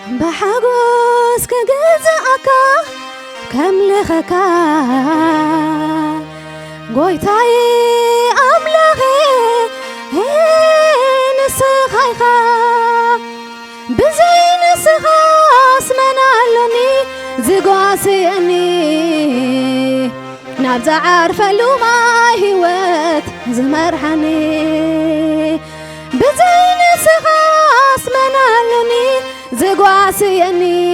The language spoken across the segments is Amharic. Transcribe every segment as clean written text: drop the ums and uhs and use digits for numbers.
بحاجوس كجزءك كملخك قويتاي أملغي نسخيخا بزين سخاس من علني زقاسيني نبز عارفة لو ما هوت زمرحني بزين سخاس من علني زقاسيني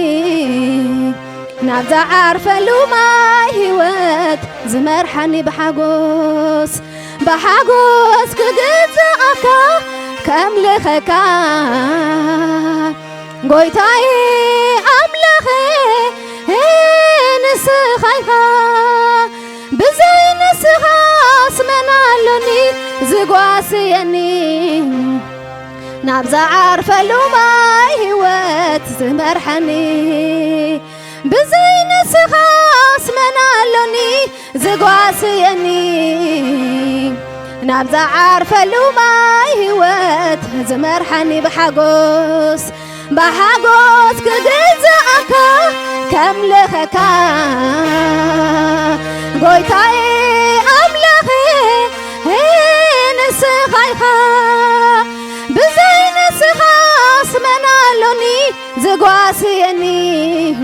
نبز عارفة لو ما هوت زمرحني بحاجوس كجزءك كملخك قويتاي أملخي نسخيخا بزين سخاس من علني زقاسيني نبز عارفة لو ما هوت زمرحني بزين سخاس من علني زقاسيني نبز عارفة لو ما هوت زمرحني بحاجوس كجزءك كملخك قويتاي أملخي نسخيخا بزين سخاس من علني زقاسيني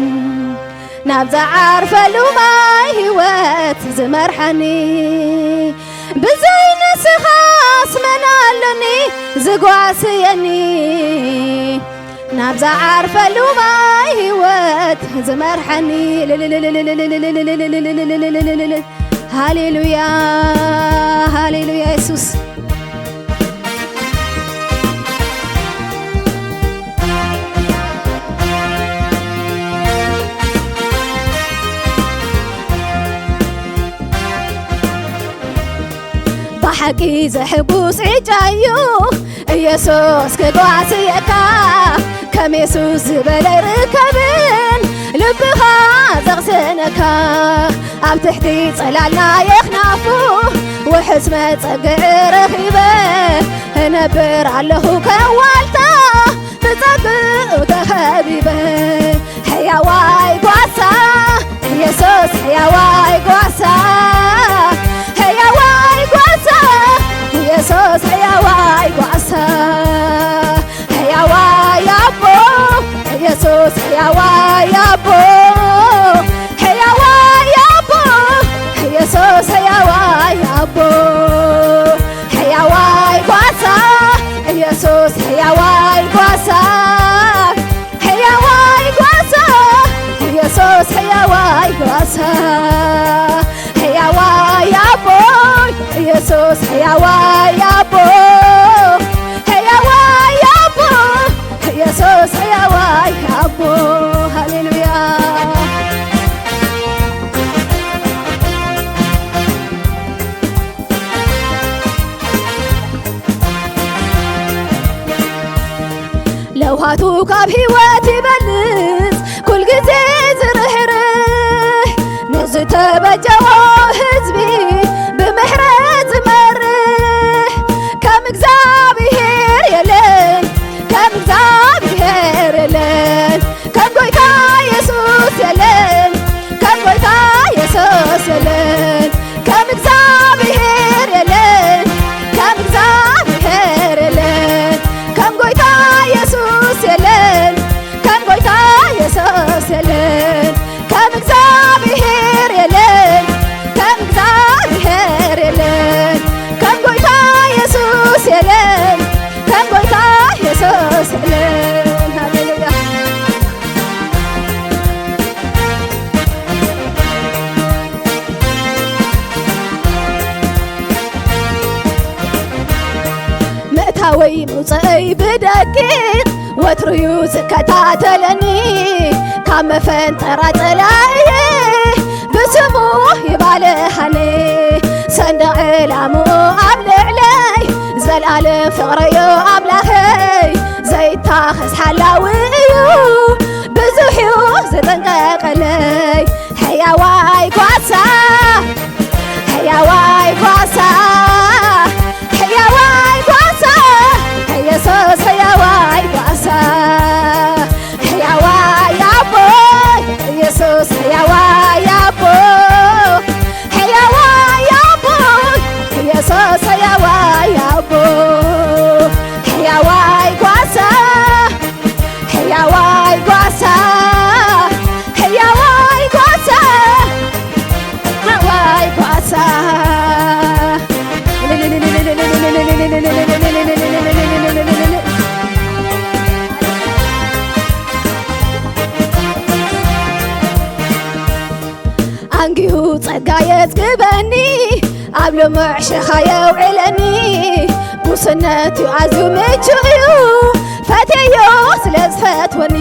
نبز عارفة لو ما هوت زمرحني بزين سخاس من علني زقاسيني نبز عارفة لو ما هوت زمرحني هاليلويا هاليلويا يسوس بحكي زحبوس عجايو يسوس كقواسيك كم يسوس بلا ركبين لبها زغسنك أب تحتي صلالنا يخنافو وحسمة صقع رخيبه نبر عليه كوالتا بصقع وتخبيبه حيواي قواسا يسوس حيواي قواسا حيواي قواسا يسوس حيواي قواسا حيواي أبو يسوس حيواي أبو حيواي أبو يسوس حيواي أبو حيواي قواسا يسوس حيواي قواسا حيواي قواسا يسوس حيواي قواسا حيواي أبو يسوس حيواي أبو حيواي أبو يسوس حيواي أبو هاليلويا لو هاتوك بهواتي بلز كل جزي زرحرح نزت بجوا حزبي بمحرز مرح كم እግዚአብሔር የለን كم እግዚአብሔር የለን كم ጎይታ ኢየሱስ የለን كم ጎይታ ኢየሱስ የለን كم እግዚአብሔር የለን كم እግዚአብሔር የለን كم ጎይታ ኢየሱስ የለን كم ጎይታ ኢየሱስ የለን كم እግዚአብሔር የለን كم እግዚአብሔር የለን كم ጎይታ ኢየሱስ የለን كم ጎይታ ኢየሱስ የለን ሃሌሉያ ምእታወይ መውፅአይ ብደቂቕ ወትርዩ ዝከታተለኒ ካብ መፈንጠራ ፀላእየ ብስሙ ይባልሃኒ ሰንደቕ ዕላምኡ ኣብ ልዕለይ ዘለኣለም ፍቕረዮ ኣምላኸይ ዘይታኸስ ሓላዊ እዩ ብዙሕ እዩ ዝጠንቀቐለይ ሕያዋይ ጓሳ ሕያዋይ ጓሳ ሕያዋይ ጓሳ ኢየሱስ ሕያዋይ ጓሳ ሕያዋይ ሕያዋይ ጓሳ ሕያዋይ ጓሳ ሕያዋይ ጓሳ አንጊሁ ጸጋ የዝግበኒ ኣብ ልሙዕ ሽኻ የውዕለኒ ሙስነቱ ኣዝዩ ምቹእ እዩ ፈትዮ ስለ ዝፈትወኒ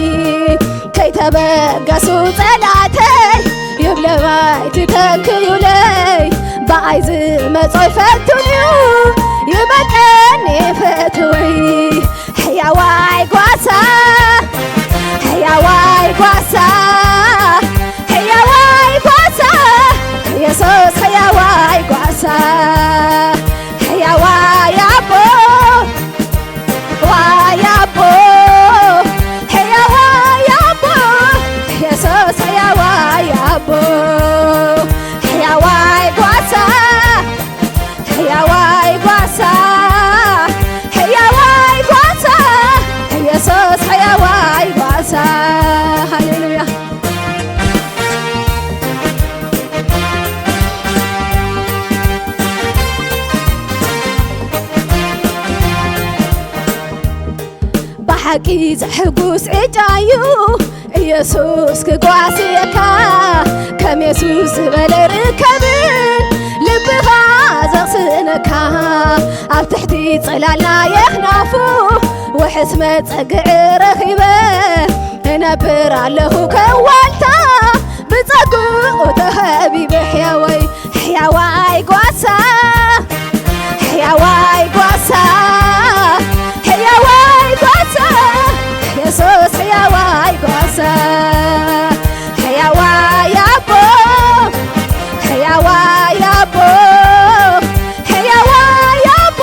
ከይተበገሱ ጸላተይ ይብለባይ ትተክዩለይ በኣይ ዝመጾ ይፈቱን እዩ ይበልጠኒ ፈትወይ ሕያዋይ ጓሳ ሕያዋይ ጓሳ ሕያዋይ ጓሳ ኢየሱስ ሕያዋይ ጓሳ ሕያዋይ ኣቦ ዋይ ኣቦ ሕያዋይ ኣቦ ኢየሱስ ሕያዋይ ኣቦ ሕያዋይ ጓሳ ሕያዋይ ጓሳ ሕያዋይ ጓሳ ኢየሱስ ሕያዋይ ጓሳ ሃሌሉያ ሓቂ ዘሕጉስ ዕጫዩ ኢየሱስ ክጓስየካ ከም የሱስ ዝበለ ርከብን ልብኻ ዘቕስነካ ኣብ ትሕቲ ጽላልና የኽናፉ ውሕስ መጸግዒ ረኺበ እነብር ኣለኹ ከዋልታ ብጸጉኡ ተኸቢበ ሕያወይ ሕያዋይ ጓሳ ሕያዋይ ጓሳ ሕያዋይ ጓሳ ኢየሱስ ሕያዋይ ጓሳ ሕያዋይ ኣቦ ሕያዋይ ኣቦ ሕያዋይ ኣቦ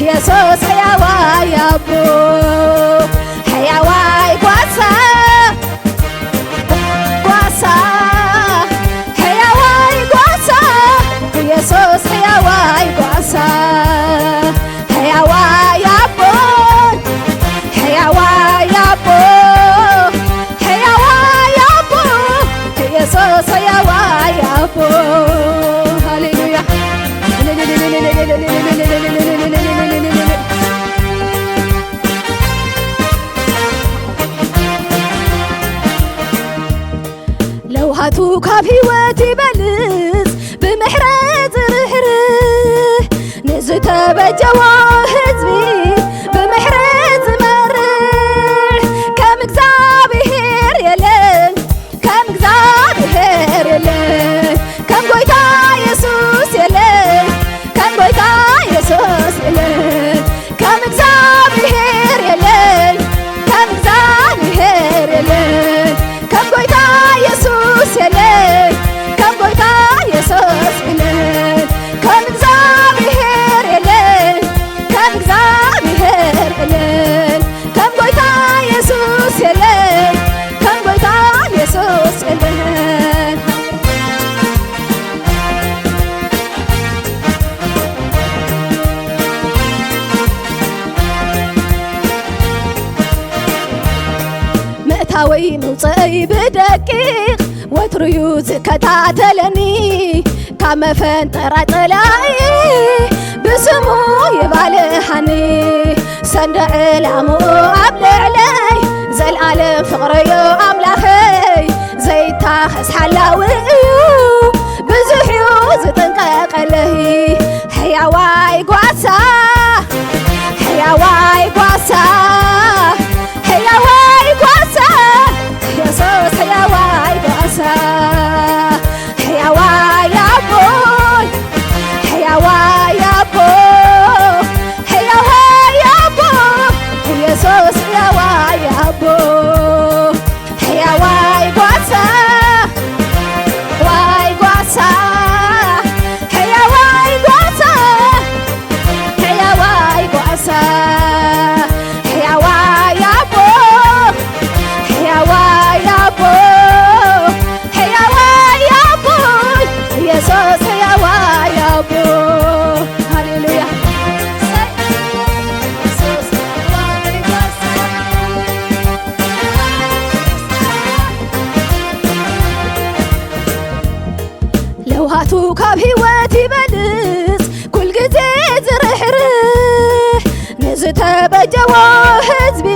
ኢየሱስ ሕያዋይ ኣቦ ሕያዋይ ጓሳ ጓሳ ሕያዋይ ጓሳ ኢየሱስ ሕያዋይ ጓሳ ሕያዋይ ኣቦ ሕያዋይ ኣቦ ሕያዋይ ኣቦ ኢየሱስ ሕያዋይ ኣቦ ሃሌሉያ ለውሃቱ ካብ ሕይወት ይበልጽ ብምሕረት ርህርህ ንዝተበጀዎ ህዝቢ ብምሕረት ዝመርሕ ከም እግዚአብሔር የለን ከም እግዚአብሔር የለን ከም ጎይታ ኢየሱስ የለን ከም ጎይታ ኢየሱስ የለን ከም እግዚአብሔር የለን ከም እግዚአብሔር የለን ከም ጎይታ ኢየሱስ የለን ከም ጎይታ ኢየሱስ የለን ከም እግዚአብሔር የለን ከም እግዚአብሔር የለን ከም ጎይታ ኢየሱስ የለን ከም ጎይታ ኢየሱስ የለን ምእታወይ ምውፅአይ ብደቂቕ ወትርዩ ዝከታተለኒ ካብ መፈንጠራ ጠላኢ ብስሙ ይባልሓኒ ሰንደዕ ዕላምኡ ኣብ ልዕለይ ዘለዓለም ፍቕረዮ ኣምላኸይ ዘይታኸስ ሓላዊ እዩ ብዙሕ እዩ ዝጥንቀቐለይ ሕያዋይ ጓሳ ሕያዋይ ጓሳ ሕያዋይ ጓሳ ኢየሱስ ሕያዋይ ጓሳ ሕያዋይ ኣቦ ሕያዋይ ኣቦ ሕያዋይ ኣቦ ኢየሱስ ሕያዋይ ኣቦ ሕያዋይ ጓሳ ናቱ ካብ ህይወት ይበልጽ ኩል ግዜ ዝርሕርሕ ንዝተበጀዎ ህዝቢ